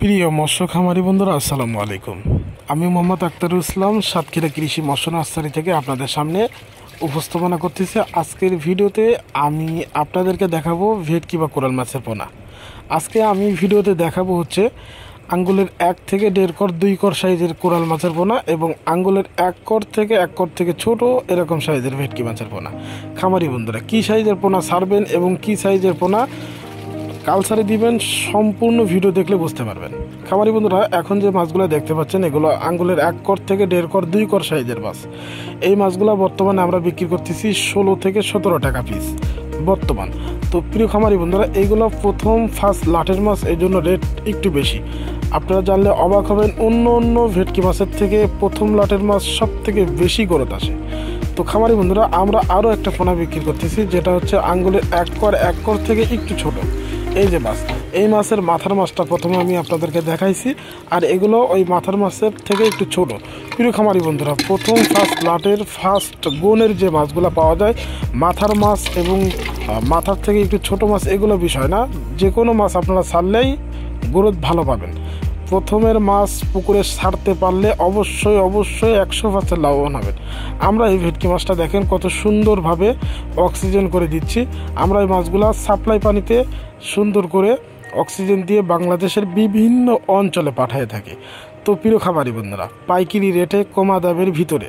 প্রিয় মৎস্য খামারি বন্ধুরা, আসসালামু আলাইকুম। আমি মোহাম্মদ আক্তারুল ইসলাম, সাতক্ষীরা কৃষি মৎস্য নার্সারি থেকে আপনাদের সামনে উপস্থাপনা করতেছি। আজকের ভিডিওতে আমি আপনাদেরকে দেখাবো ভেটকি বা কোরাল মাছের পোনা। আজকে আমি ভিডিওতে দেখাবো হচ্ছে আঙ্গুলের 1 থেকে 1.5 কর 2 কর সাইজের কোরাল মাছের পোনা এবং আঙ্গুলের 1 কর থেকে ছোট এরকম সাইজের ভেটকি মাছের পোনা। খামারি বন্ধুরা, কী সাইজের পোনা ছাড়বেন এবং কী সাইজের পোনা কালচারে দিবেন, সম্পূর্ণ ভিডিও দেখলে বুঝতে পারবেন। খামারি বন্ধুরা, এখন যে মাছগুলো দেখতে পাচ্ছেন এগুলো আঙ্গুলের 1 কর থেকে 1.5 কর 2 কর সাইজের মাছ। এই মাছগুলো বর্তমানে আমরা বিক্রি করতেছি 16 থেকে 17 টাকা পিস বর্তমান। তো প্রিয় খামারি বন্ধুরা, এইগুলো ফার্স্ট লাটের মাছ, এই জন্য রেট একটু বেশি। আপনারা জানলে অবাক হবেন, অন্য ভেটকি মাছের থেকে প্রথম লাটের মাছ সব থেকে বেশি গ্রোথ আসে। তো খামারি বন্ধুরা, আমরা আরও একটা পোনা বিক্রি করতেছি, যেটা হচ্ছে আঙ্গুলের 1 কর থেকে একটু ছোট। এই যে মাছ, এই মাছের মাথার মাছটা প্রথমে আমি আপনাদেরকে দেখাইছি, আর এগুলো ওই মাথার মাছের থেকে একটু ছোট। প্রিয় খামারি বন্ধুরা, ফার্স্ট লাটের ফার্স্ট গোনের যে মাছগুলো পাওয়া যায়, মাথার মাছ এবং মাথার থেকে একটু ছোট মাছ, এগুলো বিষয় না, যে কোনো মাছ আপনারা ছাড়লেই গ্রোথ ভালো পাবেন। প্রথমের মাছ পুকুরে ছাড়তে পারলে অবশ্যই 100% লাভবান হবেন। আমরা এই ভেটকি মাছটা দেখেন কত সুন্দরভাবে অক্সিজেন করে দিচ্ছি। আমরা এই মাছগুলা সাপ্লাই পানিতে সুন্দর করে অক্সিজেন দিয়ে বাংলাদেশের বিভিন্ন অঞ্চলে পাঠিয়ে থাকি। তো প্রিয় খামারি বন্ধুরা, পাইকারি রেটে কমা দামের ভিতরে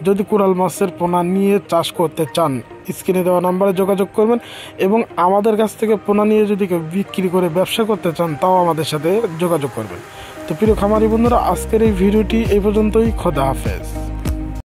যদি কোরাল মাছের পোনা নিয়ে চাষ করতে চান, স্ক্রিনে দেওয়া নাম্বারে যোগাযোগ করবেন এবং আমাদের কাছ থেকে পোনা নিয়ে যদি কেউ বিক্রি করে ব্যবসা করতে চান, তাও আমাদের সাথে যোগাযোগ করবেন। তো প্রিয় খামারি বন্ধুরা, আজকের এই ভিডিওটি এই পর্যন্তই। খোদা হাফেজ।